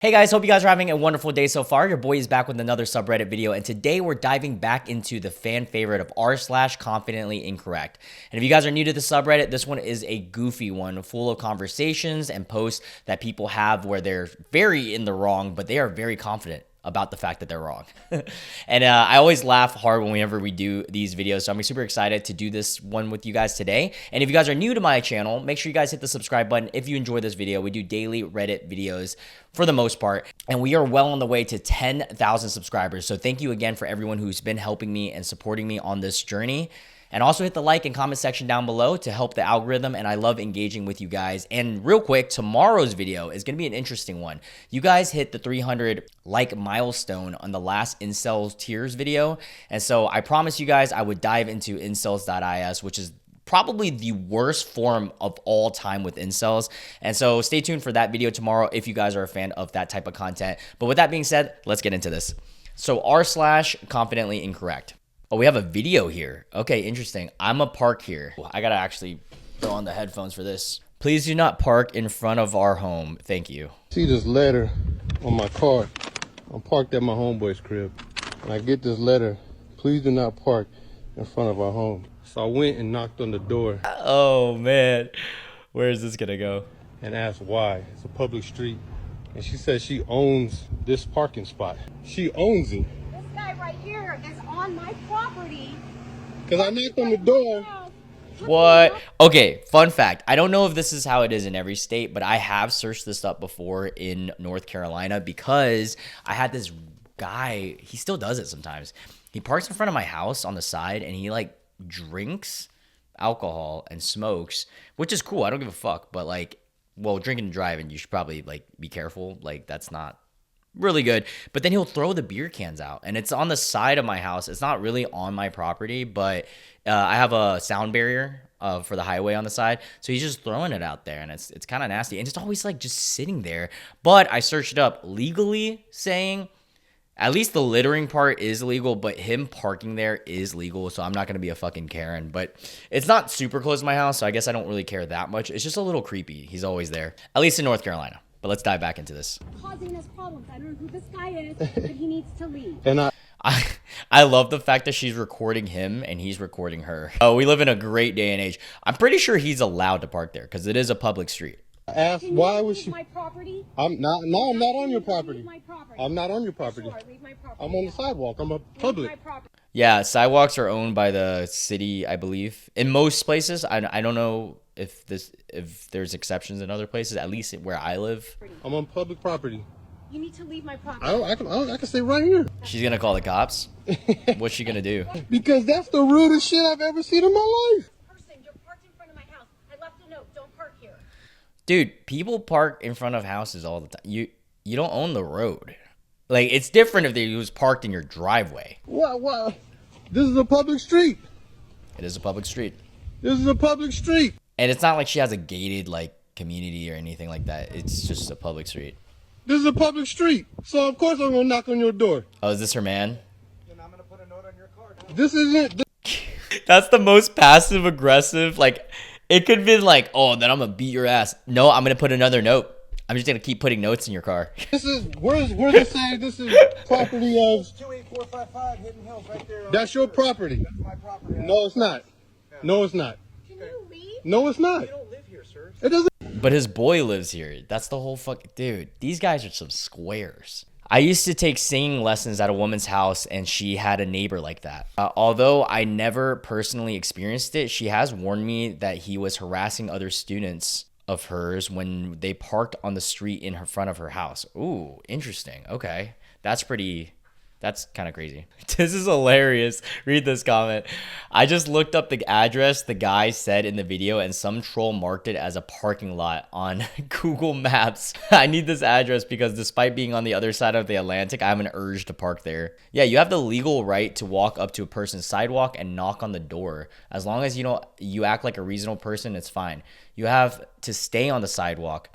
Hey guys, hope you guys are having a wonderful day so far. Your boy is back with another subreddit video, and today we're diving back into the fan favorite of r/confidently incorrect. And if you guys are new to the subreddit, this one is a goofy one full of conversations and posts that people have where they're very in the wrong, but they are very confident about the fact that they're wrong. And I always laugh hard whenever we do these videos, so I'm super excited to do this one with you guys today. And if you guys are new to my channel, make sure you guys hit the subscribe button if you enjoy this video. We do daily Reddit videos for the most part, and we are well on the way to 10,000 subscribers. So thank you again for everyone who's been helping me and supporting me on this journey. And also hit the like and comment section down below to help the algorithm, and I love engaging with you guys. And real quick, tomorrow's video is going to be an interesting one. You guys hit the 300 like milestone on the last Incels Tears video, and so I promised you guys I would dive into incels.is, which is probably the worst form of all time with incels. And so stay tuned for that video tomorrow if you guys are a fan of that type of content. But with that being said, let's get into this. So r/confidently incorrect. Oh, we have a video here. Okay, interesting. I'm a park here. I gotta actually throw on the headphones for this. Please do not park in front of our home. Thank you. See this letter on my car. I'm parked at my homeboy's crib. And I get this letter, please do not park in front of our home. So I went and knocked on the door. Oh man, where is this gonna go? And asked why. It's a public street. And she says she owns this parking spot. She owns it. This guy right here is on my property. Because I knocked on the door. What? Okay, fun fact. I don't know if this is how it is in every state, but I have searched this up before in North Carolina because I had this guy, he still does it sometimes. He parks in front of my house on the side and he like drinks alcohol and smokes, which is cool. I don't give a fuck, but like, well, drinking and driving, you should probably like be careful. Like that's not really good. But then he'll throw the beer cans out and it's on the side of my house. It's not really on my property, but I have a sound barrier for the highway on the side. So he's just throwing it out there and it's kind of nasty. And it's always like just sitting there. But I searched it up legally saying at least the littering part is legal, but him parking there is legal. So I'm not going to be a fucking Karen, but it's not super close to my house. So I guess I don't really care that much. It's just a little creepy. He's always there, at least in North Carolina. But let's dive back into this. Causing us problems. I don't know who this guy is, but he needs to leave. And I love the fact that she's recording him and he's recording her. Oh, we live in a great day and age. I'm pretty sure he's allowed to park there because it is a public street. asked Can why you was leave she. my property? I'm not on your Leave property. my property. I'm not on your property. Sure, leave my property. I'm on the sidewalk. I'm a Leave my public. property. Yeah, sidewalks are owned by the city, I believe. In most places, I don't know if there's exceptions in other places. At least where I live, I'm on public property. You need to leave my property. I can stay right here. she's gonna call the cops. What's she gonna do? Because that's the rudest shit I've ever seen in my life. Person, you're parked in front of my house. I left a note. Don't park here. Dude, people park in front of houses all the time. You don't own the road. Like it's different if they was parked in your driveway. What? This is a public street. It is a public street. This is a public street. And it's not like she has a gated like community or anything like that. It's just a public street. This is a public street. So of course I'm gonna knock on your door. Oh, is this her man? Then I'm gonna put a note on your car. This isn't. That's the most passive aggressive. Like it could be like, oh, then I'm gonna beat your ass. No, I'm gonna put another note. I'm just gonna keep putting notes in your car. This is where's it saying this is property of. 28455 Hidden Hills right there. That's your property. That's my property. No, it's not. No, it's not. Can you leave? No, it's not. You don't live here, sir. It doesn't. But his boy lives here. That's the whole fucking dude. These guys are some squares. I used to take singing lessons at a woman's house, and she had a neighbor like that. Although I never personally experienced it, she has warned me that he was harassing other students of hers when they parked on the street in front of her house. Ooh, interesting. Okay. That's kind of crazy. This is hilarious. Read this comment. I just looked up the address the guy said in the video and some troll marked it as a parking lot on Google Maps. I need this address because despite being on the other side of the Atlantic, I have an urge to park there. Yeah, you have the legal right to walk up to a person's sidewalk and knock on the door. As long as you act like a reasonable person, it's fine. You have to stay on the sidewalk.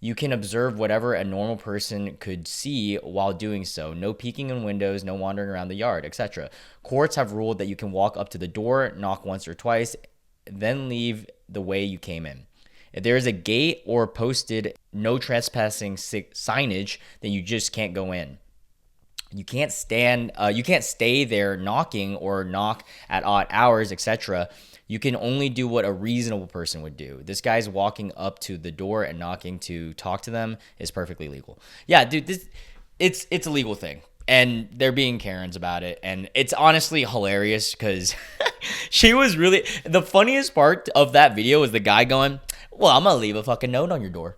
You can observe whatever a normal person could see while doing so. No peeking in windows, no wandering around the yard, etc. Courts have ruled that you can walk up to the door, knock once or twice, then leave the way you came in. If there is a gate or posted no trespassing signage, then you just can't go in. You can't stay there knocking or knock at odd hours, etc. You can only do what a reasonable person would do. This guy's walking up to the door and knocking to talk to them is perfectly legal. Yeah, dude, it's a legal thing. And they're being Karens about it. And it's honestly hilarious because she was really, the funniest part of that video was the guy going, well, I'm going to leave a fucking note on your door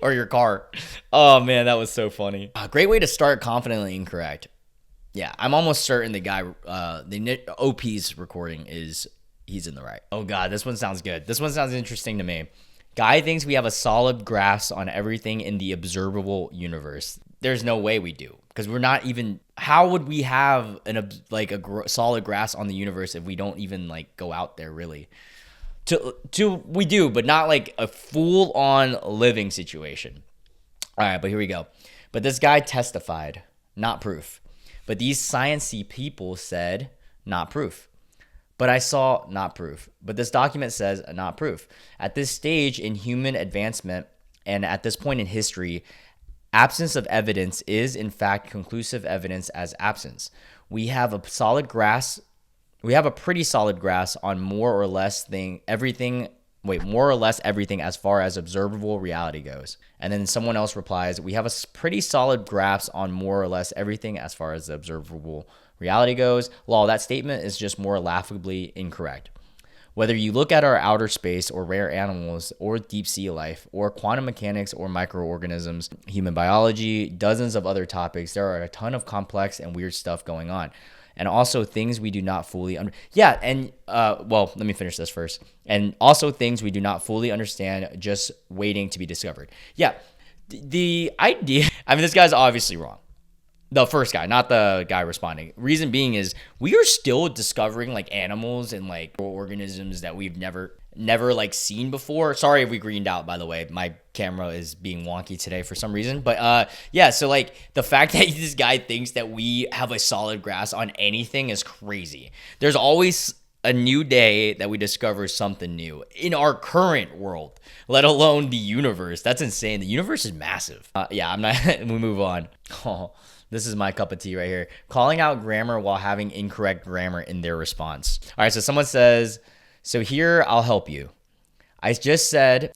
or your car. Oh man, that was so funny. A great way to start confidently incorrect. Yeah, I'm almost certain the guy, the OP's recording he's in the right. Oh God, this one sounds good. This one sounds interesting to me. Guy thinks we have a solid grasp on everything in the observable universe. There's no way we do, because we're not even, how would we have a solid grasp on the universe if we don't even like go out there really? We do, but not like a full on living situation. All right, but here we go. But this guy testified, not proof. But these sciencey people said, not proof. But I saw, not proof. But this document says, not proof. At this stage in human advancement and at this point in history, absence of evidence is in fact conclusive evidence as absence. We have a pretty solid grasp on more or less everything as far as observable reality goes. And then someone else replies, we have a pretty solid grasp on more or less everything as far as the observable reality goes. Lol, that statement is just more laughably incorrect. Whether you look at our outer space or rare animals or deep sea life or quantum mechanics or microorganisms, human biology, dozens of other topics, there are a ton of complex and weird stuff going on. And also things we do not fully let me finish this first. And also things we do not fully understand, just waiting to be discovered. Yeah, the idea, this guy's obviously wrong. The first guy, not the guy responding. Reason being is we are still discovering like animals and like organisms that we've never like seen before. Sorry if we greened out, by the way. My camera is being wonky today for some reason. But yeah, so like the fact that this guy thinks that we have a solid grasp on anything is crazy. There's always a new day that we discover something new in our current world, let alone the universe. That's insane. The universe is massive. We move on. Oh, this is my cup of tea right here. Calling out grammar while having incorrect grammar in their response. All right, so someone says, so here I'll help you. I said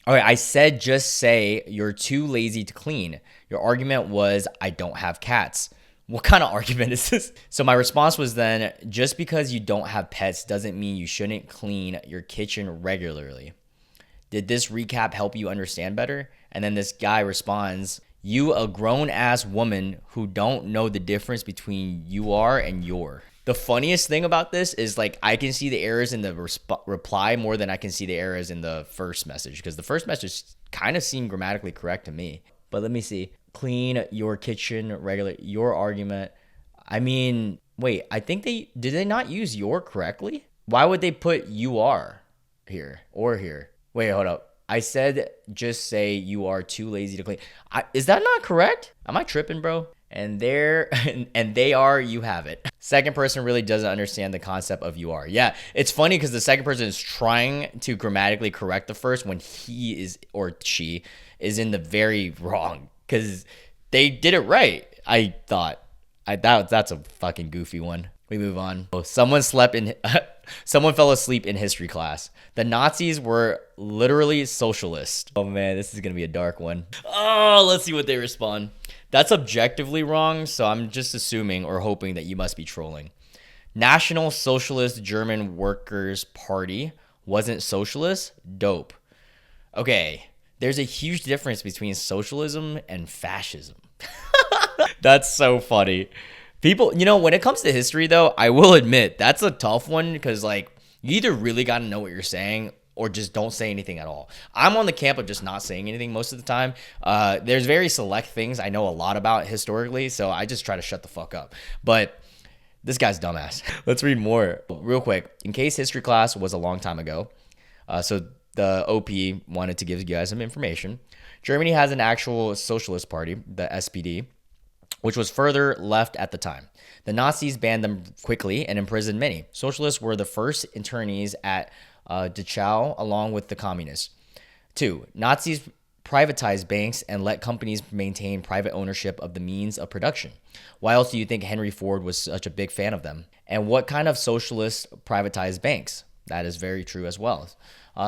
just say you're too lazy to clean. Your argument was I don't have cats. What kind of argument is this? So my response was then, just because you don't have pets doesn't mean you shouldn't clean your kitchen regularly. Did this recap help you understand better? And then this guy responds, you a grown-ass woman who don't know the difference between you are and your. The funniest thing about this is like I can see the errors in the reply more than I can see the errors in the first message, because the first message kind of seemed grammatically correct to me. But let me see. Clean your kitchen regular. Your argument. Wait, I think did they not use your correctly? Why would they put you are here or here? Wait, hold up. I said just say you are too lazy to clean. Is that not correct? Am I tripping, bro? And they are, you have it. Second person really doesn't understand the concept of you are. Yeah, it's funny because the second person is trying to grammatically correct the first when he is or she is in the very wrong, because they did it right. I thought that's a fucking goofy one. We move on. Oh, someone fell asleep in history class. The Nazis were literally socialists. Oh man, this is gonna be a dark one. Oh, let's see what they respond. That's objectively wrong, so I'm just assuming or hoping that you must be trolling. National Socialist German Workers' Party wasn't socialist? Dope. Okay, there's a huge difference between socialism and fascism. That's so funny. People, when it comes to history, though, I will admit that's a tough one, because like you either really got to know what you're saying or just don't say anything at all. I'm on the camp of just not saying anything most of the time. There's very select things I know a lot about historically, so I just try to shut the fuck up. But this guy's dumbass. Let's read more real quick. In case history class was a long time ago, so the OP wanted to give you guys some information. Germany has an actual socialist party, the SPD, which was further left at the time. The Nazis banned them quickly and imprisoned many. Socialists were the first internees at Dachau, along with the communists. 2. Nazis privatized banks and let companies maintain private ownership of the means of production. Why else do you think Henry Ford was such a big fan of them? And what kind of socialists privatized banks? That is very true as well.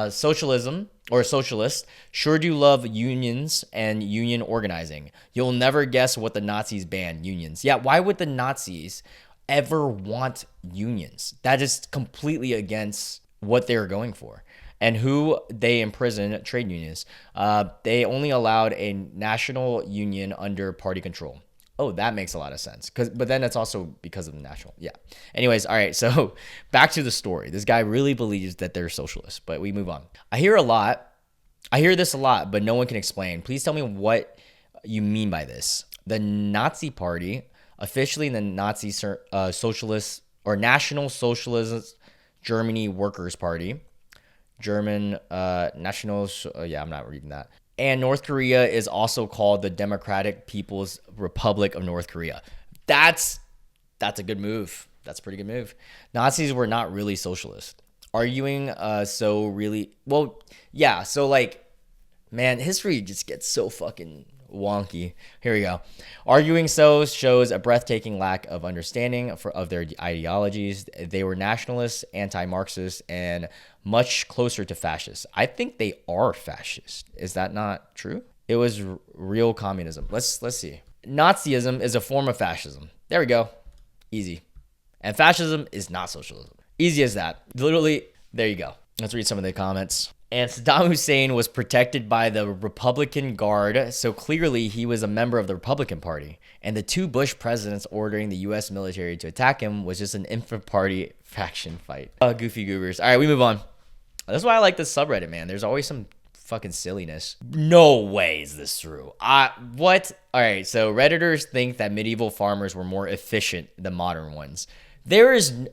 Socialism or socialists sure do love unions and union organizing. You'll never guess what the Nazis banned: unions. Yeah, why would the Nazis ever want unions? That is completely against what they were going for. And who they imprisoned: trade unions. They only allowed a national union under party control. Oh, that makes a lot of sense. But then it's also because of the national. Yeah. Anyways, all right. So back to the story. This guy really believes that they're socialists, but we move on. I hear this a lot, but no one can explain. Please tell me what you mean by this. The Nazi Party, officially the Nazi Socialist or National Socialist Germany Workers' Party, German Nationals. Yeah, I'm not reading that. And North Korea is also called the Democratic People's Republic of North Korea. That's a good move. That's a pretty good move. Nazis were not really socialist. Arguing so really, well, yeah. So like, man, history just gets so fucking wonky. Here we go. Arguing so shows a breathtaking lack of understanding of their ideologies. They were nationalists, anti-Marxist, and much closer to fascists. I think they are fascist. Is that not true? It was real communism. Let's see. Nazism is a form of fascism. There we go. Easy. And fascism is not socialism. Easy as that. Literally, there you go. Let's read some of the comments. And Saddam Hussein was protected by the Republican Guard, so clearly he was a member of the Republican Party. And the 2 Bush presidents ordering the U.S. military to attack him was just an intra-party faction fight. Goofy goobers. All right, we move on. That's why I like this subreddit, man. There's always some fucking silliness. No way is this true. What? All right, so Redditors think that medieval farmers were more efficient than modern ones. That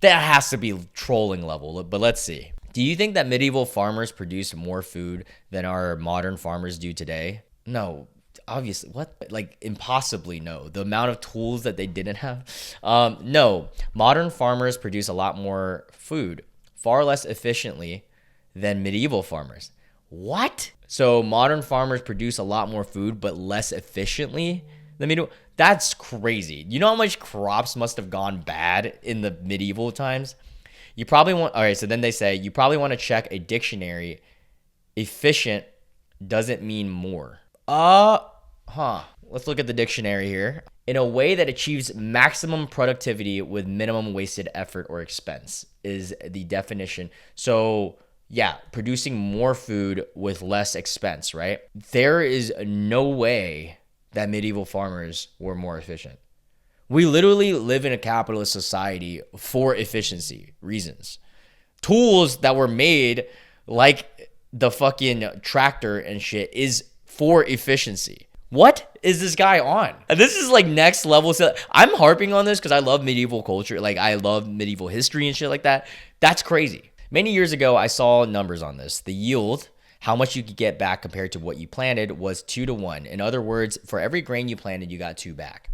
has to be trolling level, but let's see. Do you think that medieval farmers produced more food than our modern farmers do today? No, obviously. What? Like, impossibly no. The amount of tools that they didn't have? No. Modern farmers produce a lot more food, far less efficiently than medieval farmers. What? So modern farmers produce a lot more food, but less efficiently than medieval? That's crazy. You know how much crops must have gone bad in the medieval times? You probably want, all right, so then they say, you probably want to check a dictionary. Efficient doesn't mean more. Let's look at the dictionary here. In a way that achieves maximum productivity with minimum wasted effort or expense is the definition. So yeah, producing more food with less expense, right? There is no way that medieval farmers were more efficient. We literally live in a capitalist society for efficiency reasons. Tools that were made like the fucking tractor and shit is for efficiency. What is this guy on? And this is like next level. I'm harping on this because I love medieval culture. Like I love medieval history and shit like that. That's crazy. Many years ago, I saw numbers on this. The yield, how much you could get back compared to what you planted, was 2 to 1. In other words, for every grain you planted, you got 2 back.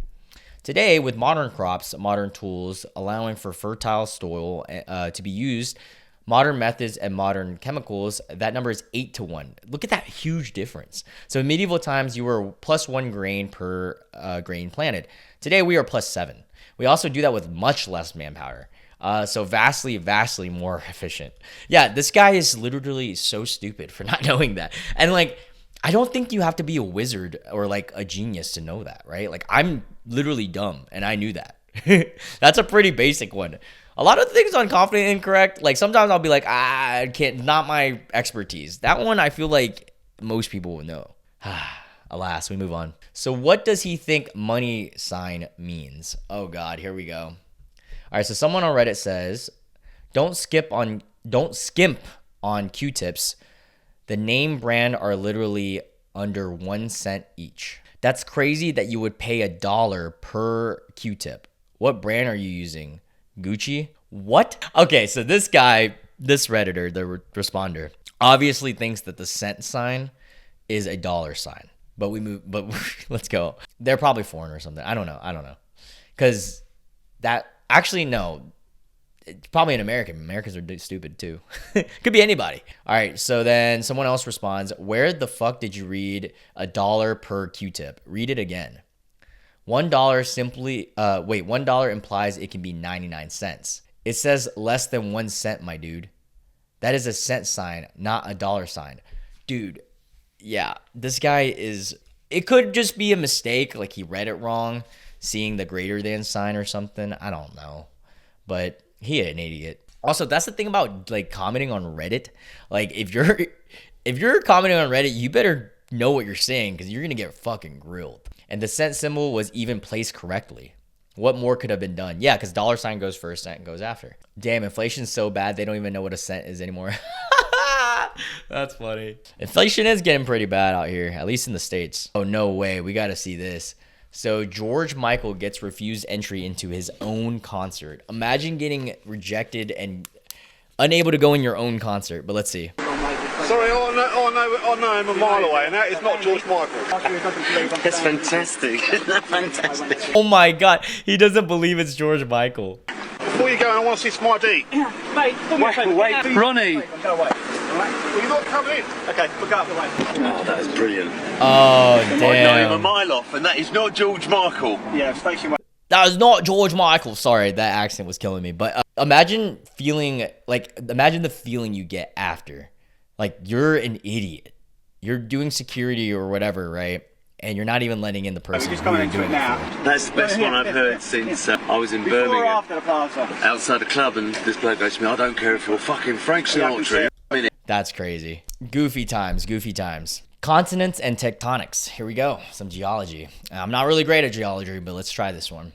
Today, with modern crops, modern tools, allowing for fertile soil to be used, modern methods and modern chemicals, that number is 8 to 1. Look at that huge difference. So in medieval times, you were plus 1 grain per grain planted. Today, we are plus 7. We also do that with much less manpower. So vastly, vastly more efficient. Yeah, this guy is literally so stupid for not knowing that. And like, I don't think you have to be a wizard or like a genius to know that, right? Like I'm literally dumb and I knew that. That's a pretty basic one. A lot of things on Confident Incorrect, like sometimes I'll be like, I can't, not my expertise. That one I feel like most people would know. Alas, we move on. So what does he think money sign means? Oh God, here we go. All right, so someone on Reddit says, don't skimp on Q-tips. The name brand are literally under 1 cent each. That's crazy that you would pay $1 per Q-tip. What brand are you using? Gucci? What? Okay, so this guy, this Redditor, the responder, obviously thinks that the cent sign is a dollar sign. But let's go. They're probably foreign or something. I don't know. Because that, actually, no. It's probably an American. Americans are stupid too. Could be anybody. All right. So then someone else responds, where the fuck did you read $1 per Q-tip? Read it again. $1 simply, $1 implies it can be 99 cents. It says less than 1 cent, my dude. That is a cent sign, not a dollar sign. Dude, yeah, this guy is, it could just be a mistake. Like he read it wrong, seeing the greater than sign or something. I don't know. But he an idiot. Also, that's the thing about like commenting on Reddit. Like if you're commenting on Reddit, you better know what you're saying because you're going to get fucking grilled. And the cent symbol was even placed correctly. What more could have been done? Yeah, because dollar sign goes first, cent goes after. Damn, inflation's so bad they don't even know what a cent is anymore. That's funny. Inflation is getting pretty bad out here, at least in the States. Oh, no way. We got to see this. So George Michael gets refused entry into his own concert. Imagine getting rejected and unable to go in your own concert. But let's see. Sorry, I know him a mile away, and that is not George Michael. That's fantastic. Isn't that fantastic? Oh my God. He doesn't believe it's George Michael. Before you go, I want to see Smart D. Wait, Ronnie. Go away. Will you not come in? Okay, look up the way. Oh, that is brilliant. Oh, I know him a damn. mile off, and that is not George Michael. Yeah, station way. That was not George Michael. Sorry, that accent was killing me. But imagine the feeling you get after. Like, you're an idiot. You're doing security or whatever, right? And you're not even letting in the person who's doing it now. That's the best one I've heard since I was in Birmingham. Outside the club, and this bloke goes to me, I don't care if you're fucking Frank Sinatra. That's crazy. Goofy times, goofy times. Continents and tectonics. Here we go. Some geology. I'm not really great at geology, but let's try this one.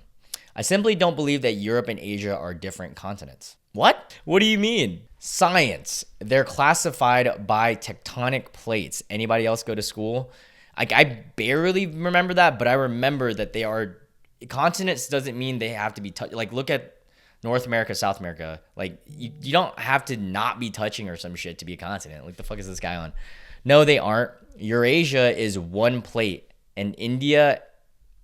I simply don't believe that Europe and Asia are different continents. What? What do you mean? Science. They're classified by tectonic plates. Anybody else go to school? I barely remember that, but I remember that they are continents. Doesn't mean they have to be like look at North America, South America. Like you don't have to not be touching or some shit to be a continent. Like the fuck is this guy on? No, they aren't. Eurasia is one plate, and India,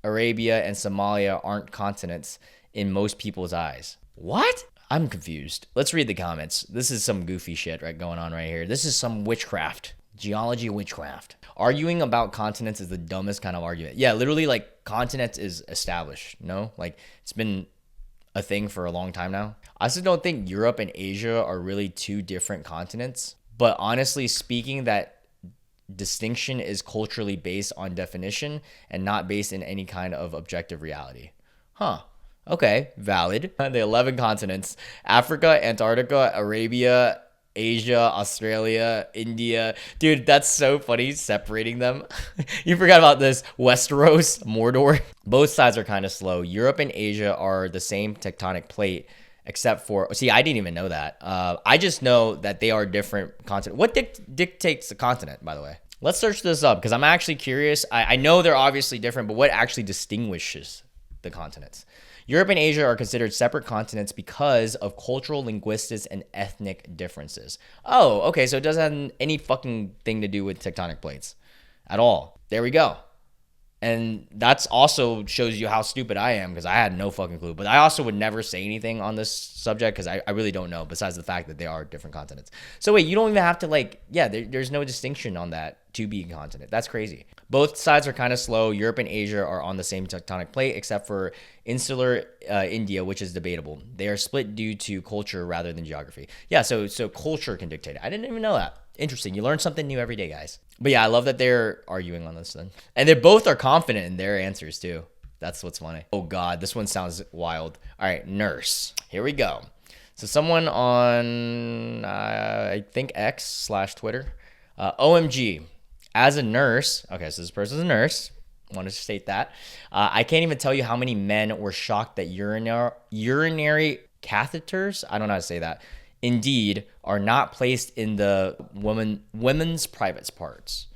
Arabia, and Somalia aren't continents in most people's eyes. What? I'm confused. Let's read the comments. This is some goofy shit going on right here. This is some witchcraft. Geology witchcraft. Arguing about continents is the dumbest kind of argument. Yeah, literally, like, continents is established, no? Like, it's been a thing for a long time now. I also don't think Europe and Asia are really two different continents. But honestly speaking, that distinction is culturally based on definition and not based in any kind of objective reality. Huh. Okay, valid. The 11 continents: Africa, Antarctica, Arabia, Asia, Australia, India. Dude, that's so funny separating them. You forgot about this. Westeros, Mordor. Both sides are kind of slow. Europe and Asia are the same tectonic plate, except for, see, I didn't even know that. I just know that they are different continents. What dictates the continent, by the way? Let's search this up because I'm actually curious. I know they're obviously different, but what actually distinguishes the continents? Europe and Asia are considered separate continents because of cultural, linguistics, and ethnic differences. Oh, okay, so it doesn't have any fucking thing to do with tectonic plates at all. There we go. And that's also shows you how stupid I am because I had no fucking clue. But I also would never say anything on this subject because I really don't know, besides the fact that they are different continents. So wait, you don't even have to there's no distinction on that to be a continent. That's crazy. Both sides are kind of slow. Europe and Asia are on the same tectonic plate except for insular India, which is debatable. They are split due to culture rather than geography. Yeah, so culture can dictate it. I didn't even know that. Interesting. You learn something new every day, guys. But yeah, I love that they're arguing on this then. And they both are confident in their answers too. That's what's funny. Oh God, this one sounds wild. All right, nurse. Here we go. So someone on, I think X/Twitter, OMG, as a nurse. Okay, so this person's a nurse. I want to state that. I can't even tell you how many men were shocked that urinary catheters, I don't know how to say that, indeed, are not placed in the women's private parts.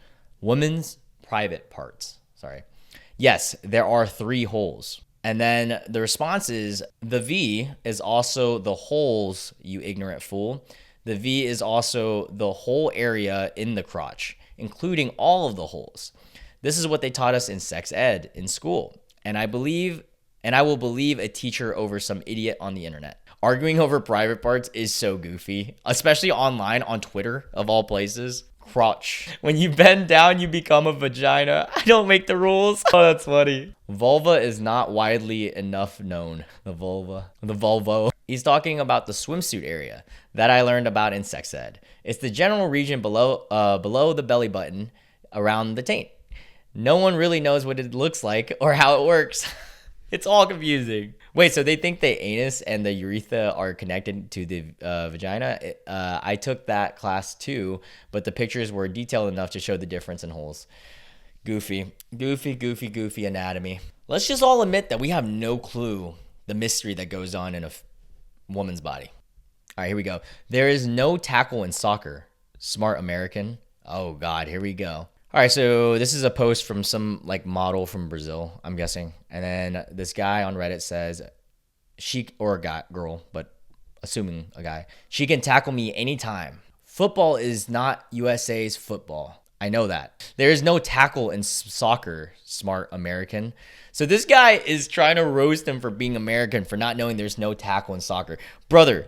Women's private parts. Sorry. Yes, there are 3 holes. And then the response is, the V is also the holes, you ignorant fool. The V is also the whole area in the crotch, including all of the holes. This is what they taught us in sex ed in school. And I will believe a teacher over some idiot on the internet. Arguing over private parts is so goofy, especially online on Twitter, of all places. Crotch. When you bend down, you become a vagina. I don't make the rules. Oh, that's funny. Vulva is not widely enough known. The vulva. The vulvo. He's talking about the swimsuit area that I learned about in sex ed. It's the general region below the belly button around the taint. No one really knows what it looks like or how it works. It's all confusing. Wait, so they think the anus and the urethra are connected to the vagina? I took that class too, but the pictures were detailed enough to show the difference in holes. Goofy. Goofy anatomy. Let's just all admit that we have no clue the mystery that goes on in a woman's body. All right, here we go. There is no tackle in soccer. Smart American. Oh, God, here we go. All right, so this is a post from some like model from Brazil, I'm guessing. And then this guy on Reddit says, she, or a guy, girl, but assuming a guy, she can tackle me anytime. Football is not USA's football. I know that. There is no tackle in soccer, smart American. So this guy is trying to roast him for being American, for not knowing there's no tackle in soccer. Brother,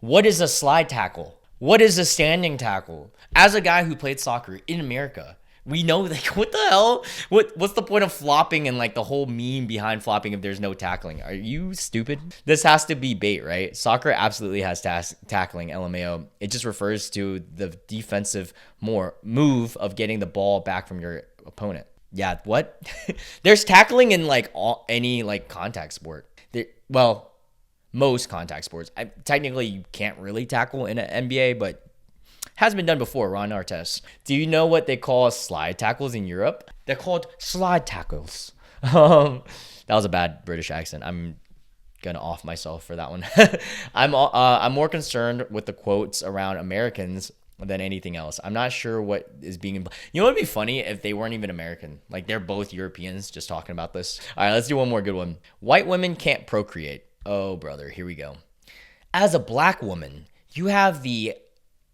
what is a slide tackle? What is a standing tackle? As a guy who played soccer in America, we know, like, what the hell? What's the point of flopping and like the whole meme behind flopping if there's no tackling? Are you stupid? This has to be bait, right? Soccer absolutely has tackling, LMAO. It just refers to the defensive move of getting the ball back from your opponent. Yeah, what? There's tackling in like any like contact sport. Well, most contact sports. Technically, you can't really tackle in an NBA, but has been done before. Ron Artest. Do you know what they call slide tackles in Europe? They're called slide tackles. That was a bad British accent. I'm gonna off myself for that one. I'm more concerned with the quotes around Americans than anything else. I'm not sure what is being. You know what would be funny if they weren't even American? Like they're both Europeans just talking about this. All right, let's do one more good one. White women can't procreate. Oh, brother, here we go. As a black woman, you have the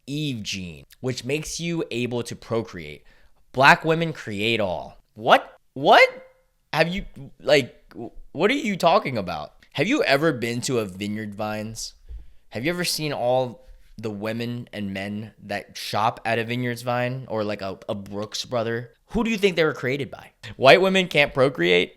Eve gene, which makes you able to procreate. Black women create all. What? Have you, like, what are you talking about? Have you ever been to a Vineyard Vines? Have you ever seen all the women and men that shop at a Vineyard's Vine or like a Brooks brother? Who do you think they were created by? White women can't procreate?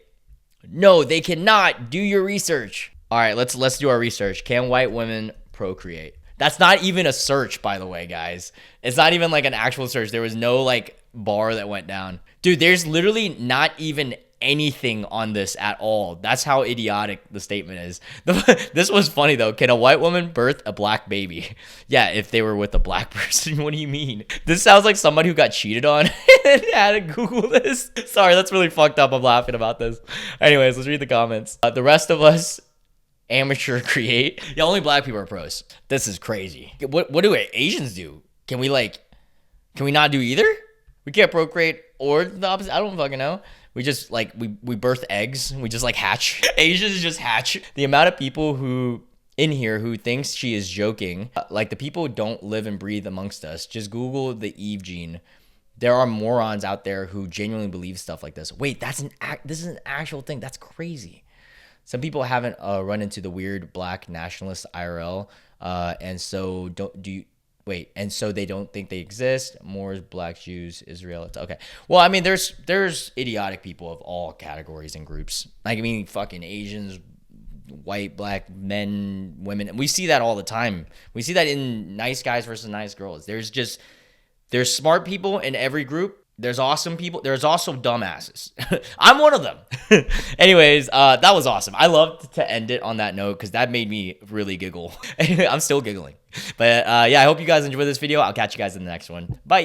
No, they cannot. Do your research. All right, let's do our research. Can white women procreate? That's not even a search, by the way, guys. It's not even like an actual search. There was no like bar that went down. Dude, there's literally not even anything on this at all. That's how idiotic the statement is. This was funny though. Can a white woman birth a black baby? Yeah, if they were with a black person. What do you mean? This sounds like somebody who got cheated on and had to Google this. Sorry, that's really fucked up. I'm laughing about this. Anyways, let's read the comments. The rest of us amateur create. Yeah, only black people are pros. This is crazy. What do Asians do? Can we not do either? We can't procreate or the opposite. I don't fucking know. We just like we birth eggs. We just like hatch. Asians just hatch. The amount of people who in here who thinks she is joking, like the people who don't live and breathe amongst us. Just Google the Eve gene. There are morons out there who genuinely believe stuff like this. Wait, this is an actual thing. That's crazy. Some people haven't run into the weird black nationalist IRL, and so and so they don't think they exist. Moors, black Jews, Israelites. Okay. Well, I mean, there's idiotic people of all categories and groups. Like, I mean, fucking Asians, white, black, men, women. We see that all the time. We see that in nice guys versus nice girls. There's smart people in every group. There's awesome people. There's also dumbasses. I'm one of them. Anyways, that was awesome. I love to end it on that note because that made me really giggle. I'm still giggling. But yeah, I hope you guys enjoyed this video. I'll catch you guys in the next one. Bye.